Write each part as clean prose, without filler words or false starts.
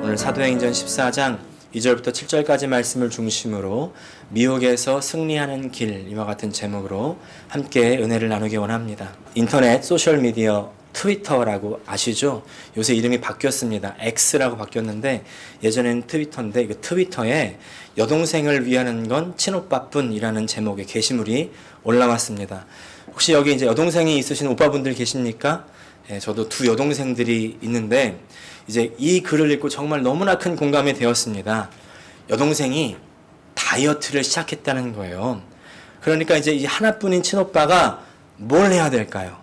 오늘 사도행전 14장 2절부터 7절까지 말씀을 중심으로 미혹에서 승리하는 길, 이와 같은 제목으로 함께 은혜를 나누기 원합니다. 인터넷 소셜미디어 트위터라고 아시죠? 요새 이름이 바뀌었습니다. X라고 바뀌었는데 예전에는 트위터인데 그 트위터에 여동생을 위하는 건 친오빠뿐이라는 제목의 게시물이 올라왔습니다. 혹시 여기 이제 여동생이 있으신 오빠분들 계십니까? 저도 두 여동생들이 있는데 이제 이 글을 읽고 정말 너무나 큰 공감이 되었습니다. 여동생이 다이어트를 시작했다는 거예요. 그러니까 이제 이 하나뿐인 친오빠가 뭘 해야 될까요?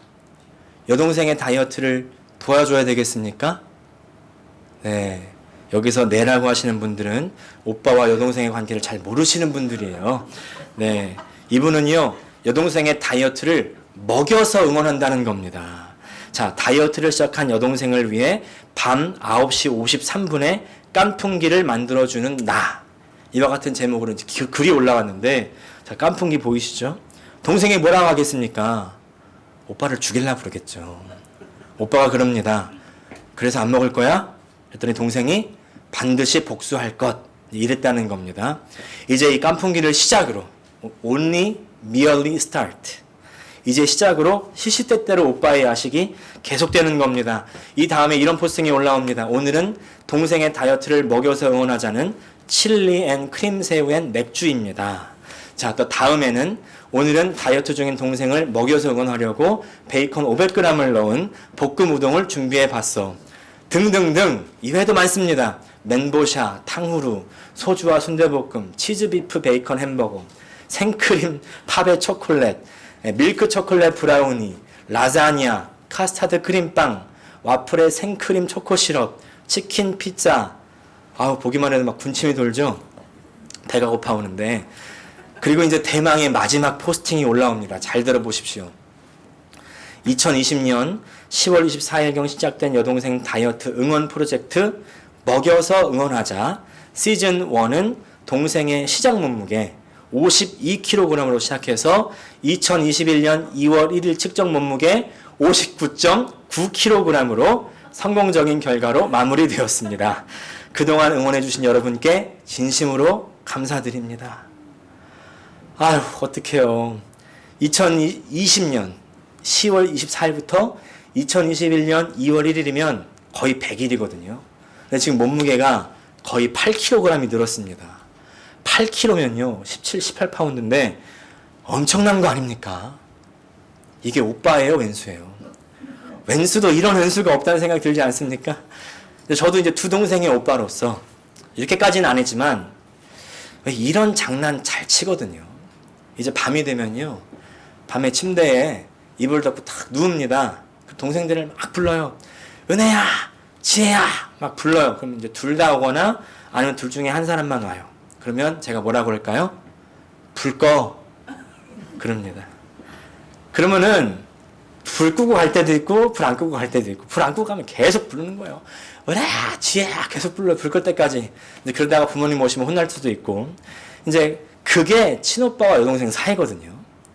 여동생의 다이어트를 도와줘야 되겠습니까? 네. 여기서 네라고 하시는 분들은 오빠와 여동생의 관계를 잘 모르시는 분들이에요. 네. 이분은요, 여동생의 다이어트를 먹여서 응원한다는 겁니다. 자, 다이어트를 시작한 여동생을 위해 밤 9시 53분에 깐풍기를 만들어주는 나. 이와 같은 제목으로 글이 올라왔는데, 자, 깐풍기 보이시죠? 동생이 뭐라고 하겠습니까? 오빠를 죽이려고 그러겠죠. 오빠가 그럽니다. 그래서 안 먹을 거야? 그랬더니 동생이 반드시 복수할 것. 이랬다는 겁니다. 이제 이 깐풍기를 시작으로 only merely start. 이제 시작으로 시시때때로 오빠의 야식이 계속되는 겁니다. 이 다음에 이런 포스팅이 올라옵니다. 오늘은 동생의 다이어트를 먹여서 응원하자는 칠리 앤 크림 새우 앤 맥주입니다. 자, 또 다음에는 오늘은 다이어트 중인 동생을 먹여서 응원하려고 베이컨 500g을 넣은 볶음 우동을 준비해 봤어. 등등등 이외에도 많습니다. 멘보샤, 탕후루, 소주와 순대볶음, 치즈비프 베이컨 햄버거, 생크림 팝의 초콜릿, 밀크 초콜릿 브라우니, 라자냐, 카스타드 크림빵, 와플에 생크림 초코 시럽, 치킨 피자. 아우, 보기만 해도 막 군침이 돌죠? 배가 고파오는데. 그리고 이제 대망의 마지막 포스팅이 올라옵니다. 잘 들어보십시오. 2020년 10월 24일경 시작된 여동생 다이어트 응원 프로젝트 먹여서 응원하자 시즌 1은 동생의 시작 몸무게 52kg으로 시작해서 2021년 2월 1일 측정 몸무게 59.9kg으로 성공적인 결과로 마무리되었습니다. 그동안 응원해주신 여러분께 진심으로 감사드립니다. 아휴, 어떡해요. 2020년 10월 24일부터 2021년 2월 1일이면 거의 100일이거든요. 근데 지금 몸무게가 거의 8kg이 늘었습니다. 8kg면요, 17, 18파운드인데 엄청난 거 아닙니까? 이게 오빠예요, 왼수예요? 왼수도 이런 왼수가 없다는 생각이 들지 않습니까? 근데 저도 이제 두 동생의 오빠로서 이렇게까지는 아니지만 이런 장난 잘 치거든요. 이제 밤이 되면요, 밤에 침대에 이불 덮고 탁 누웁니다. 그 동생들을 막 불러요. 은혜야, 지혜야, 막 불러요. 그럼 이제 둘 다 오거나 아니면 둘 중에 한 사람만 와요. 그러면 제가 뭐라고 할까요? 불 꺼. 그럽니다. 그러면은 불 끄고 갈 때도 있고 불 안 끄고 갈 때도 있고, 불 안 끄고 가면 계속 부르는 거예요. 은혜야, 지혜야, 계속 불러요. 불 끌 때까지. 이제 그러다가 부모님 오시면 혼날 수도 있고. 이제 그게 친오빠와 여동생 사이거든요.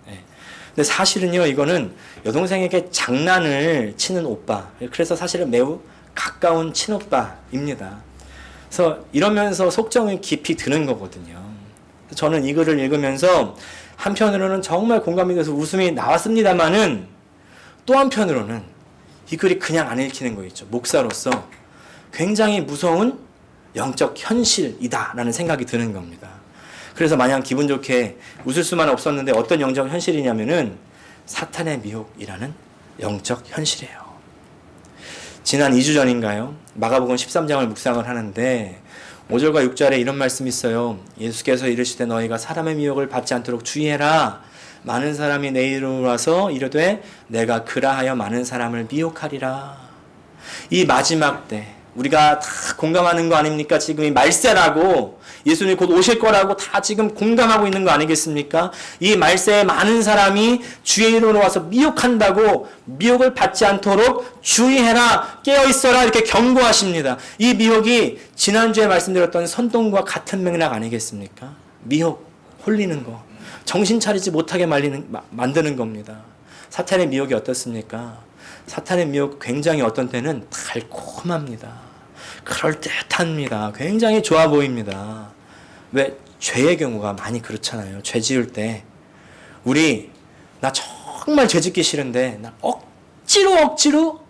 네. 근데 사실은요, 이거는 여동생에게 장난을 치는 오빠. 그래서 사실은 매우 가까운 친오빠입니다. 그래서 이러면서 속정이 깊이 드는 거거든요. 저는 이 글을 읽으면서 한편으로는 정말 공감이 돼서 웃음이 나왔습니다만은 또 한편으로는 이 글이 그냥 안 읽히는 거 있죠. 목사로서 굉장히 무서운 영적 현실이다라는 생각이 드는 겁니다. 그래서 마냥 기분 좋게 웃을 수만 없었는데 어떤 영적 현실이냐면은 사탄의 미혹이라는 영적 현실이에요. 지난 2주 전인가요? 마가복음 13장을 묵상을 하는데 5절과 6절에 이런 말씀이 있어요. 예수께서 이르시되 너희가 사람의 미혹을 받지 않도록 주의해라. 많은 사람이 내 이름으로 와서 이르되 내가 그라하여 많은 사람을 미혹하리라. 이 마지막 때 우리가 다 공감하는 거 아닙니까? 지금 이 말세라고, 예수님이 곧 오실 거라고 다 지금 공감하고 있는 거 아니겠습니까? 이 말세에 많은 사람이 주의 이름으로 와서 미혹한다고, 미혹을 받지 않도록 주의해라, 깨어있어라, 이렇게 경고하십니다. 이 미혹이 지난주에 말씀드렸던 선동과 같은 맥락 아니겠습니까? 미혹, 홀리는 거, 정신 차리지 못하게 만드는 겁니다. 사탄의 미혹이 어떻습니까? 사탄의 미혹 굉장히 어떤 때는 달콤합니다. 그럴듯합니다. 굉장히 좋아 보입니다. 왜? 죄의 경우가 많이 그렇잖아요. 죄 지을 때 나 정말 죄 짓기 싫은데 나 억지로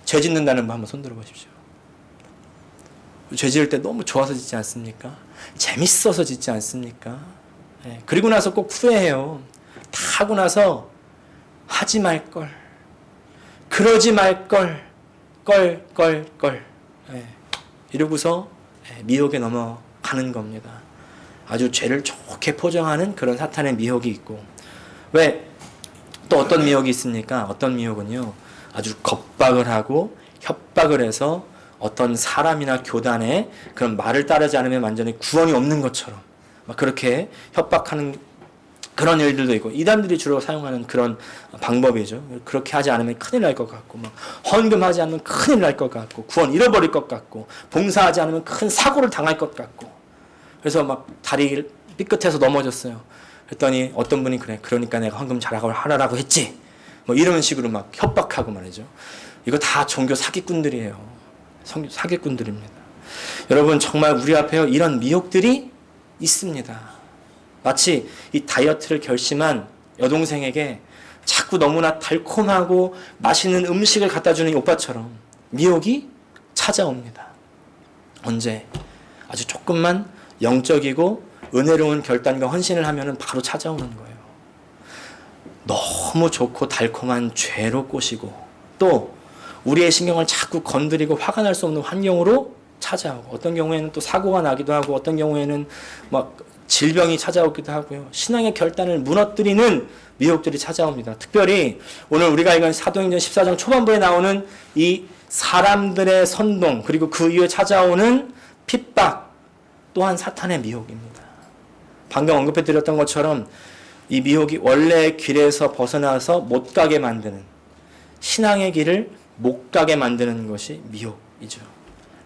죄 짓는다는 분 한번 손 들어 보십시오. 죄 지을 때 너무 좋아서 짓지 않습니까? 재밌어서 짓지 않습니까? 예. 그리고 나서 꼭 후회해요. 다 하고 나서 하지 말걸, 그러지 말걸, 예. 이러고서 미혹에 넘어가는 겁니다. 아주 죄를 좋게 포장하는 그런 사탄의 미혹이 있고, 왜? 또 어떤 미혹이 있습니까? 어떤 미혹은요, 아주 겁박을 하고 협박을 해서 어떤 사람이나 교단에 그런 말을 따르지 않으면 완전히 구원이 없는 것처럼 막 그렇게 협박하는 그런 일들도 있고, 이단들이 주로 사용하는 그런 방법이죠. 그렇게 하지 않으면 큰일 날 것 같고, 막 헌금하지 않으면 큰일 날 것 같고, 구원 잃어버릴 것 같고, 봉사하지 않으면 큰 사고를 당할 것 같고, 그래서 막 다리 삐끗해서 넘어졌어요. 그랬더니 어떤 분이 그러니까 내가 헌금 잘하고 하라고 했지, 뭐 이런 식으로 막 협박하고 말이죠. 이거 다 종교 사기꾼들이에요. 사기꾼들입니다. 여러분, 정말 우리 앞에 이런 미혹들이 있습니다. 마치 이 다이어트를 결심한 여동생에게 자꾸 너무나 달콤하고 맛있는 음식을 갖다 주는 이 오빠처럼 미혹이 찾아옵니다. 언제? 아주 조금만 영적이고 은혜로운 결단과 헌신을 하면 바로 찾아오는 거예요. 너무 좋고 달콤한 죄로 꼬시고, 또 우리의 신경을 자꾸 건드리고 화가 날 수 없는 환경으로 찾아오고, 어떤 경우에는 또 사고가 나기도 하고, 어떤 경우에는 막 질병이 찾아오기도 하고요. 신앙의 결단을 무너뜨리는 미혹들이 찾아옵니다. 특별히 오늘 우리가 읽은 사도행전 14장 초반부에 나오는 이 사람들의 선동, 그리고 그 이후에 찾아오는 핍박 또한 사탄의 미혹입니다. 방금 언급해드렸던 것처럼 이 미혹이 원래의 길에서 벗어나서 못 가게 만드는, 신앙의 길을 못 가게 만드는 것이 미혹이죠.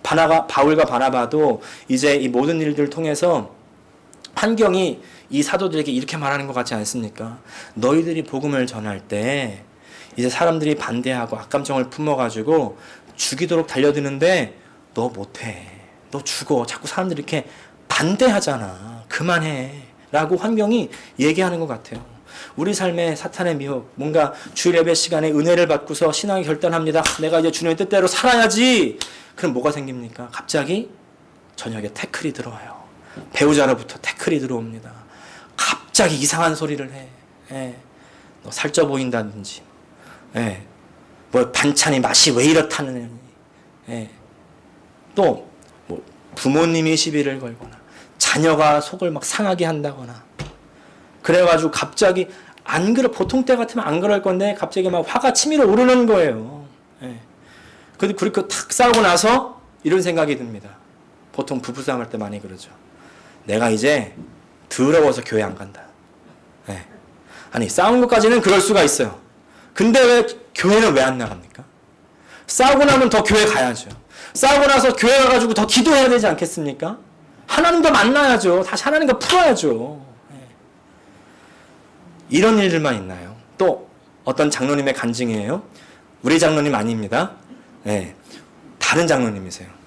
바울과 바나바도 이제 이 모든 일들을 통해서 환경이 이 사도들에게 이렇게 말하는 것 같지 않습니까? 너희들이 복음을 전할 때 이제 사람들이 반대하고 악감정을 품어가지고 죽이도록 달려드는데 너 못해, 너 죽어, 자꾸 사람들이 이렇게 반대하잖아, 그만해 라고 환경이 얘기하는 것 같아요. 우리 삶의 사탄의 미혹, 뭔가 주일 예배 시간에 은혜를 받고서 신앙이 결단합니다. 내가 이제 주님의 뜻대로 살아야지. 그럼 뭐가 생깁니까? 갑자기 저녁에 태클이 들어와요. 배우자로부터 태클이 들어옵니다. 갑자기 이상한 소리를 해. 너 살쪄 보인다든지, 뭐 반찬이 맛이 왜 이렇다느니, 또 뭐 부모님이 시비를 걸거나, 자녀가 속을 막 상하게 한다거나, 그래가지고 갑자기 보통 때 같으면 안 그럴 건데 갑자기 막 화가 치밀어 오르는 거예요. 그렇게 탁 싸우고 나서 이런 생각이 듭니다. 보통 부부싸움 할 때 많이 그러죠. 내가 이제 더러워서 교회 안 간다. 아니, 싸운 것까지는 그럴 수가 있어요. 근데 왜 교회는 왜 안 나갑니까? 싸우고 나면 더 교회 가야죠. 싸우고 나서 교회 가가지고 더 기도해야 되지 않겠습니까? 하나님도 만나야죠. 다시 하나님과 풀어야죠. 이런 일들만 있나요? 또 어떤 장로님의 간증이에요. 우리 장로님 아닙니다. 다른 장로님이세요.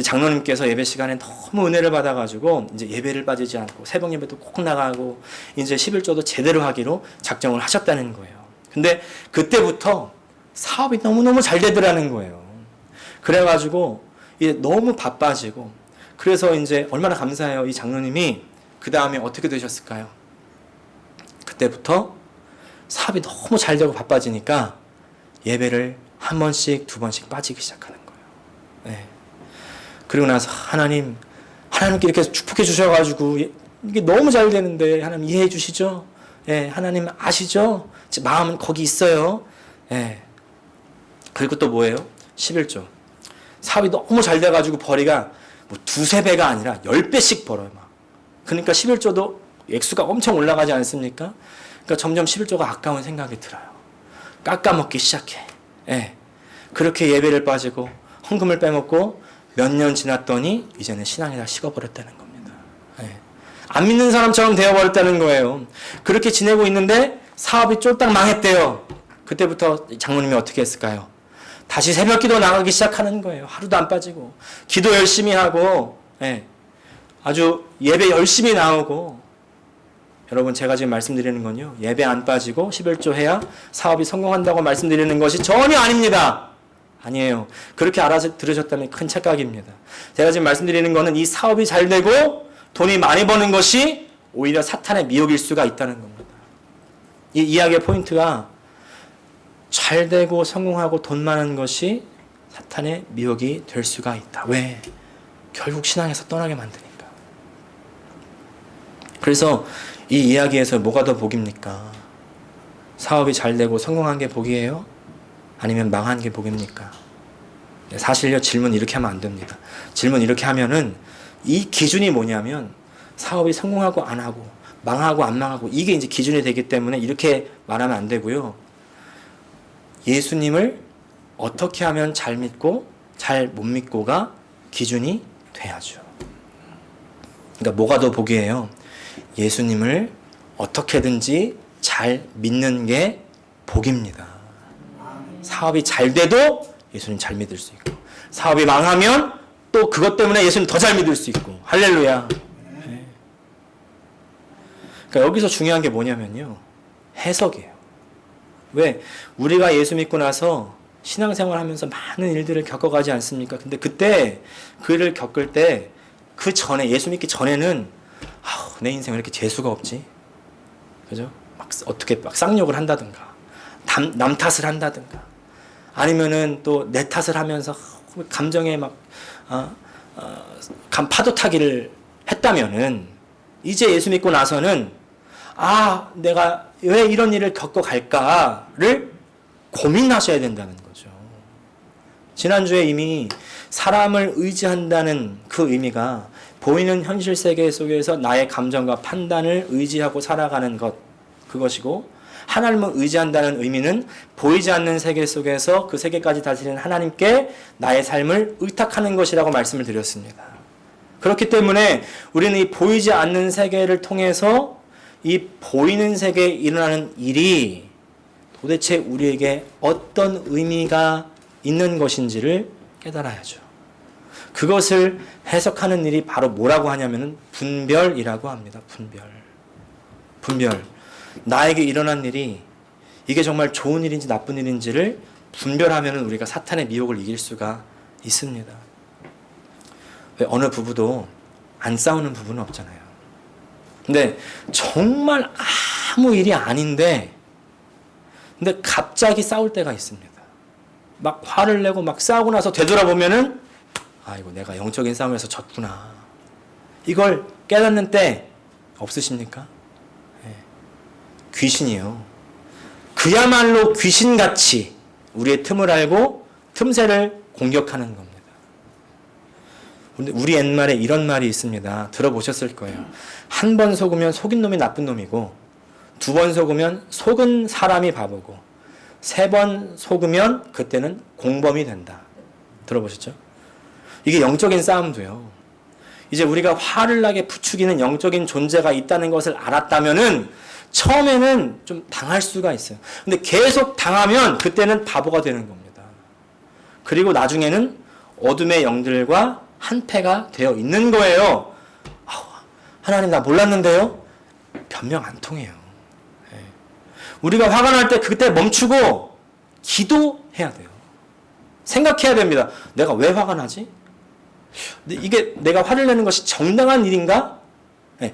장로님께서 예배 시간에 너무 은혜를 받아가지고 이제 예배를 빠지지 않고 새벽 예배도 꼭 나가고 이제 11조도 제대로 하기로 작정을 하셨다는 거예요. 근데 그때부터 사업이 너무너무 잘 되더라는 거예요. 그래가지고 이제 너무 바빠지고, 그래서 이제 얼마나 감사해요. 이 장로님이 그 다음에 어떻게 되셨을까요? 그때부터 사업이 너무 잘 되고 바빠지니까 예배를 한 번씩, 두 번씩 빠지기 시작하는 거예요. 그리고 나서 하나님께 이렇게 축복해 주셔가지고 이게 너무 잘 되는데 하나님 이해해 주시죠? 하나님 아시죠? 제 마음은 거기 있어요. 그리고 또 뭐예요? 11조. 사업이 너무 잘 돼가지고 벌이가 뭐 두세 배가 아니라 10배씩 벌어요. 막. 그러니까 11조도 액수가 엄청 올라가지 않습니까? 그러니까 점점 11조가 아까운 생각이 들어요. 깎아먹기 시작해. 그렇게 예배를 빠지고 헌금을 빼먹고 몇 년 지났더니 이제는 신앙이 다 식어버렸다는 겁니다. 안 믿는 사람처럼 되어버렸다는 거예요. 그렇게 지내고 있는데 사업이 쫄딱 망했대요. 그때부터 장로님이 어떻게 했을까요? 다시 새벽 기도 나가기 시작하는 거예요. 하루도 안 빠지고. 기도 열심히 하고, 예. 아주 예배 열심히 나오고. 여러분, 제가 지금 말씀드리는 건요, 예배 안 빠지고 11조 해야 사업이 성공한다고 말씀드리는 것이 전혀 아닙니다. 아니에요. 그렇게 알아들으셨다면 큰 착각입니다. 제가 지금 말씀드리는 거는 이 사업이 잘 되고 돈이 많이 버는 것이 오히려 사탄의 미혹일 수가 있다는 겁니다. 이 이야기의 포인트가 잘 되고 성공하고 돈 많은 것이 사탄의 미혹이 될 수가 있다. 왜? 결국 신앙에서 떠나게 만드니까. 그래서 이 이야기에서 뭐가 더 복입니까? 사업이 잘 되고 성공한 게 복이에요? 아니면 망한 게 복입니까? 사실요, 질문 이렇게 하면 안 됩니다. 질문 이렇게 하면은 이 기준이 뭐냐면 사업이 성공하고 안 하고 망하고 안 망하고 이게 이제 기준이 되기 때문에 이렇게 말하면 안 되고요. 예수님을 어떻게 하면 잘 믿고 잘 못 믿고가 기준이 돼야죠. 그러니까 뭐가 더 복이에요? 예수님을 어떻게든지 잘 믿는 게 복입니다. 사업이 잘 돼도 예수님 잘 믿을 수 있고, 사업이 망하면 또 그것 때문에 예수님 더 잘 믿을 수 있고. 할렐루야. 네. 그러니까 여기서 중요한 게 뭐냐면요, 해석이에요. 왜? 우리가 예수 믿고 나서 신앙생활 하면서 많은 일들을 겪어가지 않습니까? 근데 그때 그 일을 겪을 때 그 전에, 예수 믿기 전에는 내 인생 왜 이렇게 재수가 없지? 그죠? 막 어떻게 막 쌍욕을 한다든가, 남 탓을 한다든가, 아니면은 또 내 탓을 하면서 감정에 막 파도 타기를 했다면은, 이제 예수 믿고 나서는 내가 왜 이런 일을 겪어갈까를 고민하셔야 된다는 거죠. 지난주에 이미 사람을 의지한다는 그 의미가 보이는 현실 세계 속에서 나의 감정과 판단을 의지하고 살아가는 것, 그것이고, 하나님을 의지한다는 의미는 보이지 않는 세계 속에서 그 세계까지 다스리는 하나님께 나의 삶을 의탁하는 것이라고 말씀을 드렸습니다. 그렇기 때문에 우리는 이 보이지 않는 세계를 통해서 이 보이는 세계에 일어나는 일이 도대체 우리에게 어떤 의미가 있는 것인지를 깨달아야죠. 그것을 해석하는 일이 바로 뭐라고 하냐면은 분별이라고 합니다. 분별. 나에게 일어난 일이 이게 정말 좋은 일인지 나쁜 일인지를 분별하면은 우리가 사탄의 미혹을 이길 수가 있습니다. 왜 어느 부부도 안 싸우는 부부는 없잖아요. 근데 정말 아무 일이 아닌데, 근데 갑자기 싸울 때가 있습니다. 막 화를 내고 막 싸우고 나서 되돌아보면은 이거 내가 영적인 싸움에서 졌구나. 이걸 깨닫는 때 없으십니까? 네. 귀신이요. 그야말로 귀신같이 우리의 틈을 알고 틈새를 공격하는 겁니다. 우리 옛말에 이런 말이 있습니다. 들어보셨을 거예요. 한 번 속으면 속인 놈이 나쁜 놈이고, 두 번 속으면 속은 사람이 바보고, 세 번 속으면 그때는 공범이 된다. 들어보셨죠? 이게 영적인 싸움도요. 이제 우리가 화를 나게 부추기는 영적인 존재가 있다는 것을 알았다면은 처음에는 좀 당할 수가 있어요. 근데 계속 당하면 그때는 바보가 되는 겁니다. 그리고 나중에는 어둠의 영들과 한패가 되어 있는 거예요. 하나님, 나 몰랐는데요? 변명 안 통해요. 우리가 화가 날 때 그때 멈추고 기도해야 돼요. 생각해야 됩니다. 내가 왜 화가 나지? 이게 내가 화를 내는 것이 정당한 일인가? 네,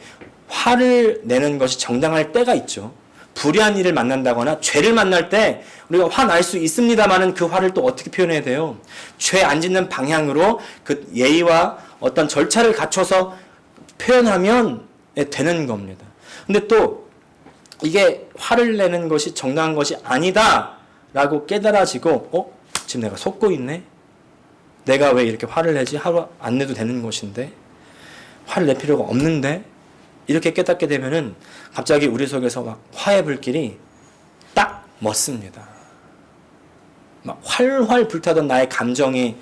화를 내는 것이 정당할 때가 있죠. 불의한 일을 만난다거나 죄를 만날 때 우리가 화날 수 있습니다만은 그 화를 또 어떻게 표현해야 돼요? 죄 안 짓는 방향으로 그 예의와 어떤 절차를 갖춰서 표현하면 되는 겁니다. 근데 또 이게 화를 내는 것이 정당한 것이 아니다라고 깨달아지고, 지금 내가 속고 있네? 내가 왜 이렇게 화를 내지? 하루 안 내도 되는 것인데? 화를 낼 필요가 없는데? 이렇게 깨닫게 되면은 갑자기 우리 속에서 막 화의 불길이 딱 멎습니다. 막 활활 불타던 나의 감정이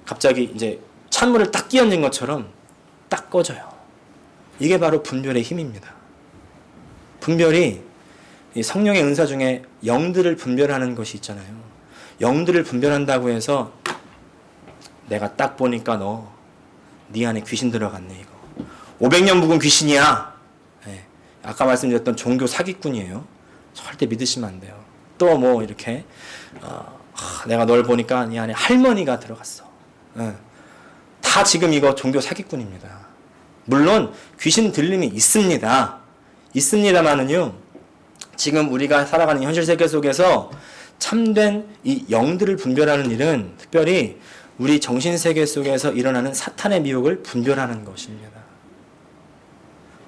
갑자기 이제 찬물을 딱 끼얹은 것처럼 딱 꺼져요. 이게 바로 분별의 힘입니다. 분별이 이 성령의 은사 중에 영들을 분별하는 것이 있잖아요. 영들을 분별한다고 해서 내가 딱 보니까 네 안에 귀신 들어갔네 이거. 500년 묵은 귀신이야. 네. 아까 말씀드렸던 종교 사기꾼이에요. 절대 믿으시면 안 돼요. 또 뭐 이렇게 내가 널 보니까 네 안에 할머니가 들어갔어. 네. 다 지금 이거 종교 사기꾼입니다. 물론 귀신 들림이 있습니다. 있습니다만은요. 지금 우리가 살아가는 현실 세계 속에서 참된 이 영들을 분별하는 일은 특별히 우리 정신세계 속에서 일어나는 사탄의 미혹을 분별하는 것입니다.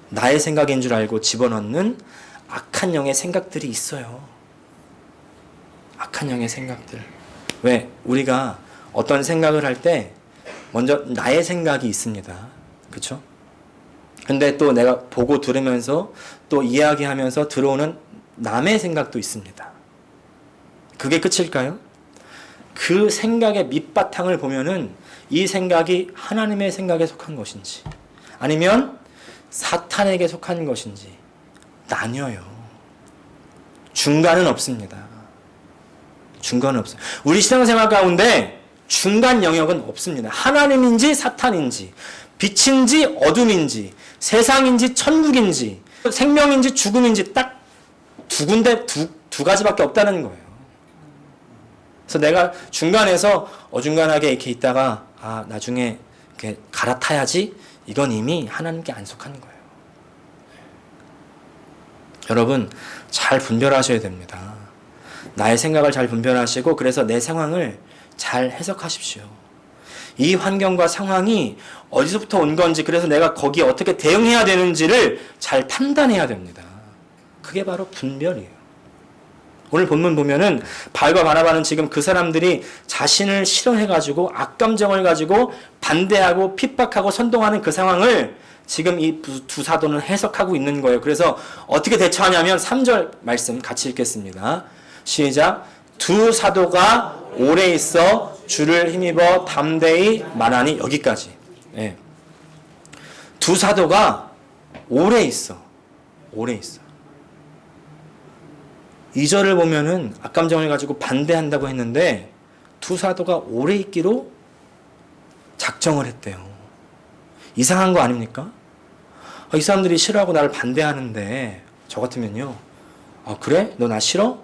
나의 생각인 줄 알고 집어넣는 악한 영의 생각들이 있어요. 악한 영의 생각들. 왜? 우리가 어떤 생각을 할 때 먼저 나의 생각이 있습니다. 그렇죠? 근데 또 내가 보고 들으면서 또 이야기하면서 들어오는 남의 생각도 있습니다. 그게 끝일까요? 그 생각의 밑바탕을 보면은 이 생각이 하나님의 생각에 속한 것인지 아니면 사탄에게 속한 것인지 나뉘어요. 중간은 없습니다. 중간은 없어요. 우리 신앙생활 가운데 중간 영역은 없습니다. 하나님인지 사탄인지 빛인지 어둠인지 세상인지 천국인지 생명인지 죽음인지 딱 두 군데 두 가지밖에 없다는 거예요. 그래서 내가 중간에서 어중간하게 이렇게 있다가 나중에 이렇게 갈아타야지 이건 이미 하나님께 안 속한 거예요. 여러분 잘 분별하셔야 됩니다. 나의 생각을 잘 분별하시고 그래서 내 상황을 잘 해석하십시오. 이 환경과 상황이 어디서부터 온 건지 그래서 내가 거기에 어떻게 대응해야 되는지를 잘 판단해야 됩니다. 그게 바로 분별이에요. 오늘 본문 보면은 바울과 바나바는 지금 그 사람들이 자신을 싫어해가지고 악감정을 가지고 반대하고 핍박하고 선동하는 그 상황을 지금 이 두 사도는 해석하고 있는 거예요. 그래서 어떻게 대처하냐면 3절 말씀 같이 읽겠습니다. 시작. 두 사도가 오래 있어 주를 힘입어 담대히 말하니 여기까지. 네. 두 사도가 오래 있어. 오래 있어. 2절을 보면은 악감정을 가지고 반대한다고 했는데 두 사도가 오래 있기로 작정을 했대요. 이상한 거 아닙니까? 이 사람들이 싫어하고 나를 반대하는데 저 같으면요. 그래? 너 나 싫어?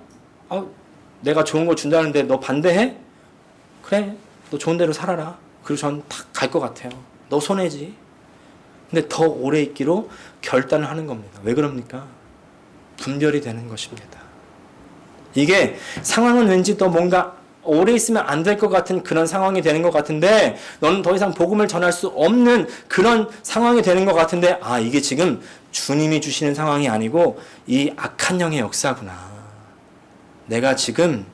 내가 좋은 거 준다는데 너 반대해? 그래? 너 좋은 대로 살아라. 그리고 전 다 갈 것 같아요. 너 손해지. 근데 더 오래 있기로 결단을 하는 겁니다. 왜 그럽니까? 분별이 되는 것입니다. 이게 상황은 왠지 또 뭔가 오래 있으면 안 될 것 같은 그런 상황이 되는 것 같은데 너는 더 이상 복음을 전할 수 없는 그런 상황이 되는 것 같은데 이게 지금 주님이 주시는 상황이 아니고 이 악한 영의 역사구나. 내가 지금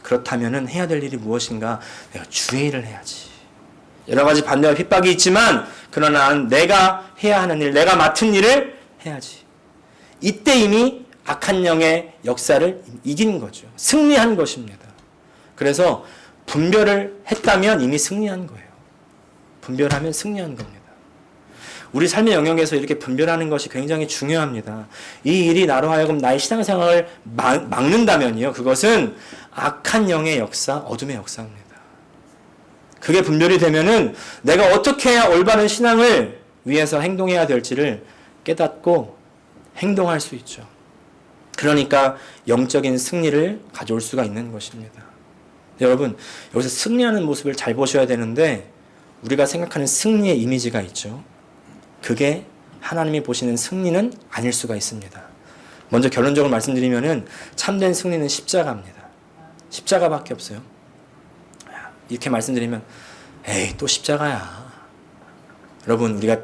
그렇다면은 해야 될 일이 무엇인가? 내가 주의 일을 해야지. 여러 가지 반대와 핍박이 있지만 그러나 내가 해야 하는 일, 내가 맡은 일을 해야지. 이때 이미 악한 영의 역사를 이긴 거죠. 승리한 것입니다. 그래서 분별을 했다면 이미 승리한 거예요. 분별하면 승리한 겁니다. 우리 삶의 영역에서 이렇게 분별하는 것이 굉장히 중요합니다. 이 일이 나로 하여금 나의 신앙생활을 막는다면요. 그것은 악한 영의 역사, 어둠의 역사입니다. 그게 분별이 되면은 내가 어떻게 해야 올바른 신앙을 위해서 행동해야 될지를 깨닫고 행동할 수 있죠. 그러니까 영적인 승리를 가져올 수가 있는 것입니다. 여러분, 여기서 승리하는 모습을 잘 보셔야 되는데 우리가 생각하는 승리의 이미지가 있죠. 그게 하나님이 보시는 승리는 아닐 수가 있습니다. 먼저 결론적으로 말씀드리면은 참된 승리는 십자가입니다. 십자가밖에 없어요. 이렇게 말씀드리면 에이 또 십자가야. 여러분 우리가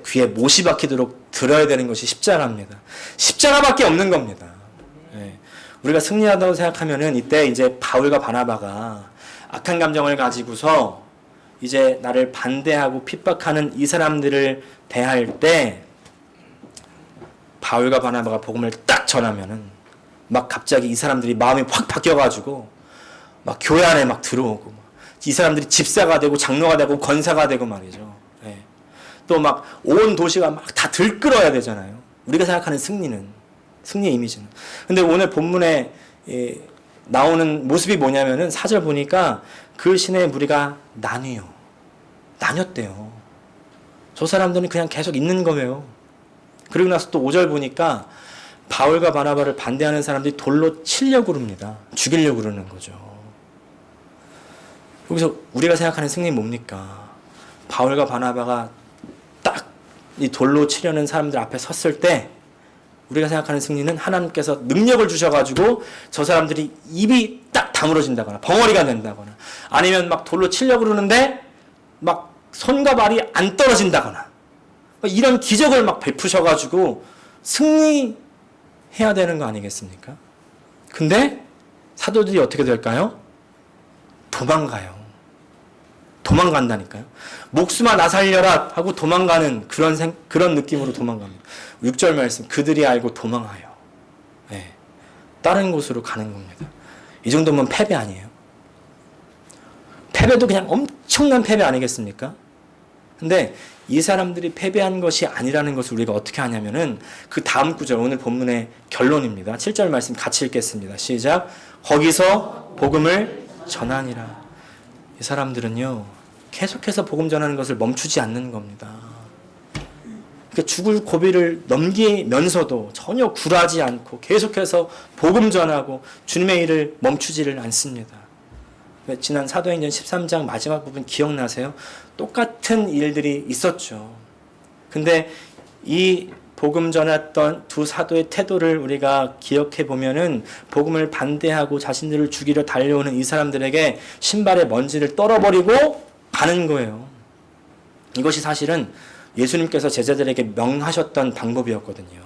귀에 못이 박히도록 들어야 되는 것이 십자가입니다. 십자가밖에 없는 겁니다. 우리가 승리한다고 생각하면은 이때 이제 바울과 바나바가 악한 감정을 가지고서 이제 나를 반대하고 핍박하는 이 사람들을 대할 때 바울과 바나바가 복음을 딱 전하면은 막 갑자기 이 사람들이 마음이 확 바뀌어가지고 막 교회 안에 막 들어오고 이 사람들이 집사가 되고 장로가 되고 권사가 되고 말이죠. 또 막 온 도시가 막 다 들끓어야 되잖아요. 우리가 생각하는 승리의 이미지는. 근데 오늘 본문에 나오는 모습이 뭐냐면은 4절 보니까 그 시내의 무리가 나뉘었대요. 저 사람들은 그냥 계속 있는 거예요. 그리고 나서 또 5절 보니까 바울과 바나바를 반대하는 사람들이 돌로 치려고 그럽니다. 죽이려고 그러는 거죠. 여기서 우리가 생각하는 승리는 뭡니까? 바울과 바나바가 딱 이 돌로 치려는 사람들 앞에 섰을 때 우리가 생각하는 승리는 하나님께서 능력을 주셔가지고 저 사람들이 입이 딱 다물어진다거나 벙어리가 된다거나 아니면 막 돌로 치려고 그러는데 막 손과 발이 안 떨어진다거나 이런 기적을 막 베푸셔가지고 승리해야 되는 거 아니겠습니까? 근데 사도들이 어떻게 될까요? 도망간다니까요. 목숨아 나 살려라 하고 도망가는 그런 느낌으로 도망갑니다. 6절 말씀 그들이 알고 도망하여 다른 곳으로 가는 겁니다. 이 정도면 패배 아니에요? 패배도 그냥 엄청난 패배 아니겠습니까? 근데 이 사람들이 패배한 것이 아니라는 것을 우리가 어떻게 하냐면은 그 다음 구절 오늘 본문의 결론입니다. 7절 말씀 같이 읽겠습니다. 시작. 거기서 복음을 전하니라. 이 사람들은요 계속해서 복음 전하는 것을 멈추지 않는 겁니다. 그러니까 죽을 고비를 넘기면서도 전혀 굴하지 않고 계속해서 복음 전하고 주님의 일을 멈추지를 않습니다. 지난 사도행전 13장 마지막 부분 기억나세요? 똑같은 일들이 있었죠. 근데 이 복음 전했던 두 사도의 태도를 우리가 기억해 보면은 복음을 반대하고 자신들을 죽이려 달려오는 이 사람들에게 신발의 먼지를 떨어버리고 가는 거예요. 이것이 사실은 예수님께서 제자들에게 명하셨던 방법이었거든요.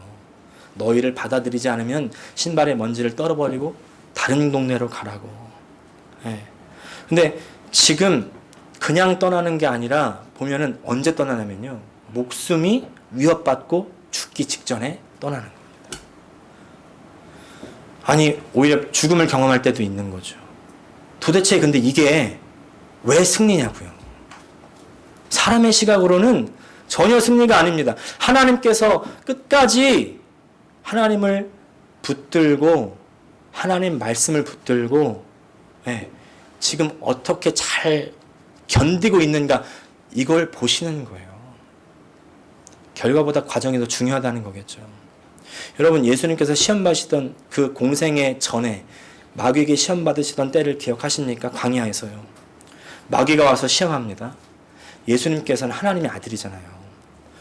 너희를 받아들이지 않으면 신발의 먼지를 떨어버리고 다른 동네로 가라고. 근데 지금 그냥 떠나는 게 아니라 보면은 언제 떠나냐면요. 목숨이 위협받고 죽기 직전에 떠나는 겁니다. 아니 오히려 죽음을 경험할 때도 있는 거죠. 도대체 근데 이게 왜 승리냐고요. 사람의 시각으로는 전혀 승리가 아닙니다. 하나님께서 끝까지 하나님을 붙들고 하나님 말씀을 붙들고 지금 어떻게 잘 견디고 있는가 이걸 보시는 거예요. 결과보다 과정이 더 중요하다는 거겠죠. 여러분 예수님께서 시험 받으시던 그 공생애 전에 마귀에게 시험 받으시던 때를 기억하십니까? 광야에서요. 마귀가 와서 시험합니다. 예수님께서는 하나님의 아들이잖아요.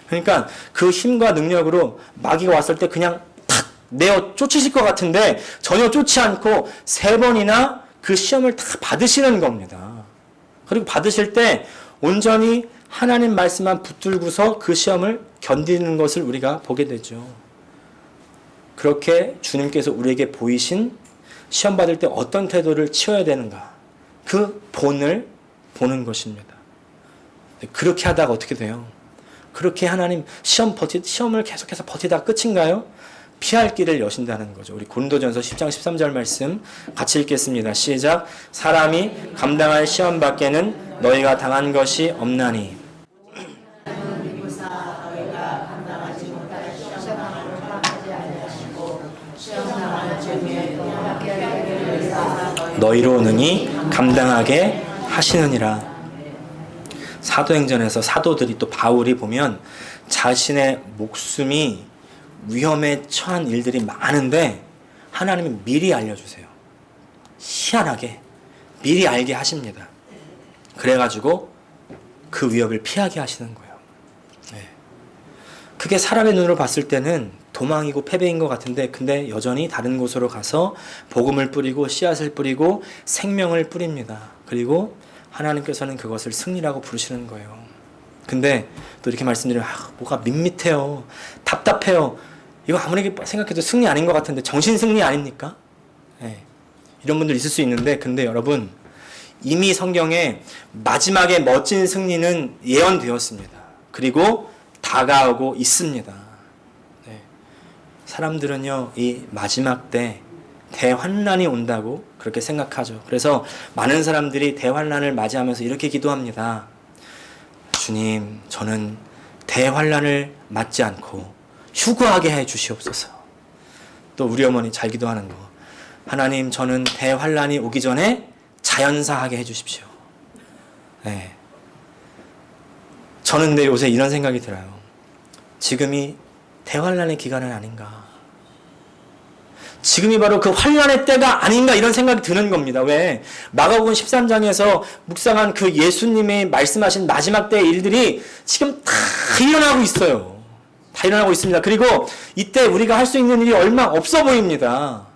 그러니까 그 힘과 능력으로 마귀가 왔을 때 그냥 탁 내어 쫓으실 것 같은데 전혀 쫓지 않고 3번이나 그 시험을 다 받으시는 겁니다. 그리고 받으실 때 온전히 하나님 말씀만 붙들고서 그 시험을 견디는 것을 우리가 보게 되죠. 그렇게 주님께서 우리에게 보이신 시험 받을 때 어떤 태도를 취해야 되는가 그 본을 보는 것입니다. 그렇게 하다가 어떻게 돼요? 그렇게 하나님 시험을 계속해서 버티다가 끝인가요? 피할 길을 여신다는 거죠. 우리 고린도전서 10장 13절 말씀 같이 읽겠습니다. 시작. 사람이 감당할 시험 밖에는 너희가 당한 것이 없나니. 너희로 능히 감당하게 하시느니라. 사도행전에서 사도들이 또 바울이 보면 자신의 목숨이 위험에 처한 일들이 많은데 하나님이 미리 알려주세요. 희한하게 미리 알게 하십니다. 그래가지고 그 위협을 피하게 하시는 거예요. 그게 사람의 눈으로 봤을 때는 도망이고 패배인 것 같은데 근데 여전히 다른 곳으로 가서 복음을 뿌리고 씨앗을 뿌리고 생명을 뿌립니다. 그리고 하나님께서는 그것을 승리라고 부르시는 거예요. 근데 또 이렇게 말씀드리면 뭐가 밋밋해요. 답답해요. 이거 아무리 생각해도 승리 아닌 것 같은데 정신 승리 아닙니까? 이런 분들 있을 수 있는데 근데 여러분 이미 성경에 마지막에 멋진 승리는 예언되었습니다. 그리고 다가오고 있습니다. 사람들은요 이 마지막 때 대환난이 온다고 그렇게 생각하죠. 그래서 많은 사람들이 대환난을 맞이하면서 이렇게 기도합니다. 주님, 저는 대환난을 맞지 않고 휴거하게 해 주시옵소서. 또 우리 어머니 잘 기도하는 거. 하나님, 저는 대환란이 오기 전에 자연사하게 해주십시오. 네. 저는 근데 요새 이런 생각이 들어요. 지금이 대환란의 기간은 아닌가. 지금이 바로 그 환란의 때가 아닌가 이런 생각이 드는 겁니다. 왜? 마가복음 13장에서 묵상한 그 예수님이 말씀하신 마지막 때의 일들이 지금 다 일어나고 있어요. 다 일어나고 있습니다. 그리고 이때 우리가 할 수 있는 일이 얼마 없어 보입니다.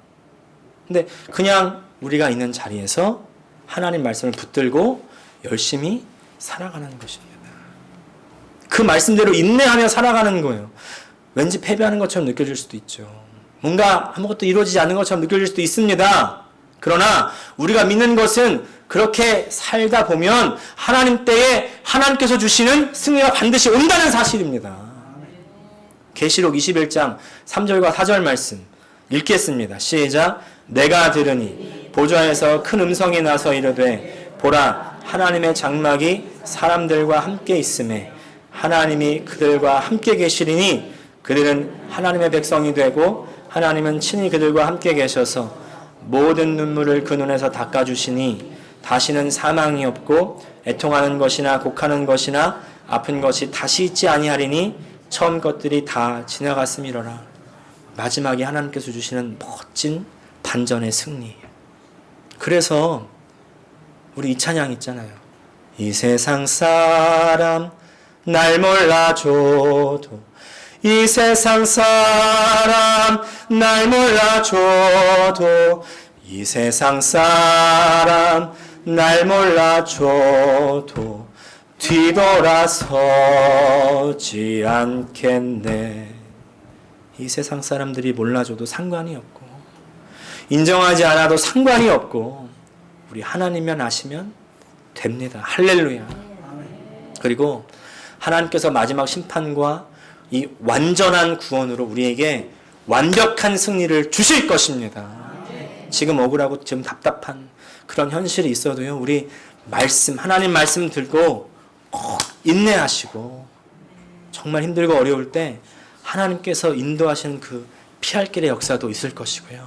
근데 그냥 우리가 있는 자리에서 하나님 말씀을 붙들고 열심히 살아가는 것입니다. 그 말씀대로 인내하며 살아가는 거예요. 왠지 패배하는 것처럼 느껴질 수도 있죠. 뭔가 아무것도 이루어지지 않는 것처럼 느껴질 수도 있습니다. 그러나 우리가 믿는 것은 그렇게 살다 보면 하나님 때에 하나님께서 주시는 승리가 반드시 온다는 사실입니다. 계시록 21장 3절과 4절 말씀 읽겠습니다. 시작. 내가 들으니 보좌에서 큰 음성이 나서 이르되 보라, 하나님의 장막이 사람들과 함께 있음에 하나님이 그들과 함께 계시리니 그들은 하나님의 백성이 되고 하나님은 친히 그들과 함께 계셔서 모든 눈물을 그 눈에서 닦아주시니 다시는 사망이 없고 애통하는 것이나 곡하는 것이나 아픈 것이 다시 있지 아니하리니 처음 것들이 다 지나갔음이로라. 마지막에 하나님께서 주시는 멋진 반전의 승리. 그래서 우리 이 찬양 있잖아요. 이 세상 사람 날 몰라줘도 이 세상 사람 날 몰라줘도 이 세상 사람 날 몰라줘도 뒤돌아서지 않겠네. 이 세상 사람들이 몰라줘도 상관이 없고 인정하지 않아도 상관이 없고 우리 하나님만 아시면 됩니다. 할렐루야. 그리고 하나님께서 마지막 심판과 이 완전한 구원으로 우리에게 완벽한 승리를 주실 것입니다. 지금 억울하고 지금 답답한 그런 현실이 있어도요, 우리 말씀, 하나님 말씀 들고 꼭 인내하시고 정말 힘들고 어려울 때 하나님께서 인도하시는 그 피할 길의 역사도 있을 것이고요.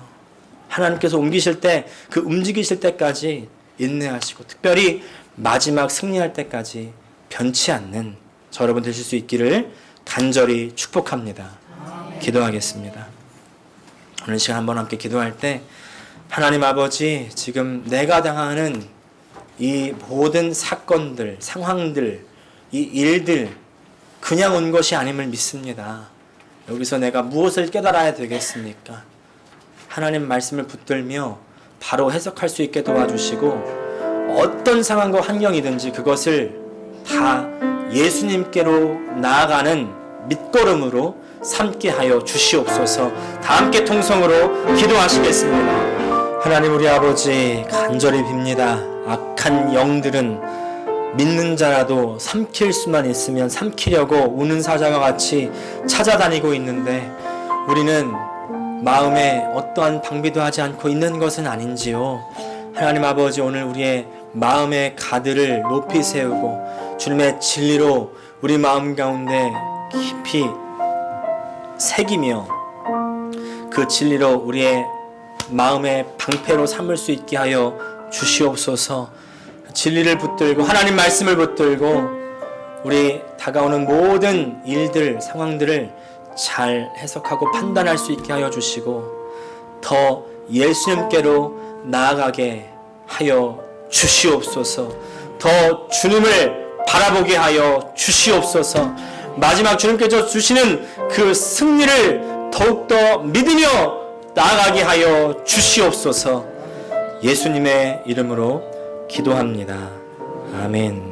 하나님께서 옮기실 때, 그 움직이실 때까지 인내하시고 특별히 마지막 승리할 때까지 변치 않는 저 여러분 되실 수 있기를 간절히 축복합니다. 기도하겠습니다. 오늘 시간 한번 함께 기도할 때 하나님 아버지, 지금 내가 당하는 이 모든 사건들, 상황들, 이 일들 그냥 온 것이 아님을 믿습니다. 여기서 내가 무엇을 깨달아야 되겠습니까? 하나님 말씀을 붙들며 바로 해석할 수 있게 도와주시고 어떤 상황과 환경이든지 그것을 다 예수님께로 나아가는 밑거름으로 삼게 하여 주시옵소서. 다 함께 통성으로 기도하시겠습니다. 하나님 우리 아버지 간절히 빕니다. 악한 영들은 믿는 자라도 삼킬 수만 있으면 삼키려고 우는 사자와 같이 찾아다니고 있는데 우리는 마음에 어떠한 방비도 하지 않고 있는 것은 아닌지요. 하나님 아버지, 오늘 우리의 마음의 가드를 높이 세우고 주님의 진리로 우리 마음 가운데 깊이 새기며 그 진리로 우리의 마음의 방패로 삼을 수 있게 하여 주시옵소서. 진리를 붙들고 하나님 말씀을 붙들고 우리 다가오는 모든 일들, 상황들을 잘 해석하고 판단할 수 있게 하여 주시고 더 예수님께로 나아가게 하여 주시옵소서. 더 주님을 바라보게 하여 주시옵소서. 마지막 주님께서 주시는 그 승리를 더욱더 믿으며 나아가게 하여 주시옵소서. 예수님의 이름으로 기도합니다. 아멘.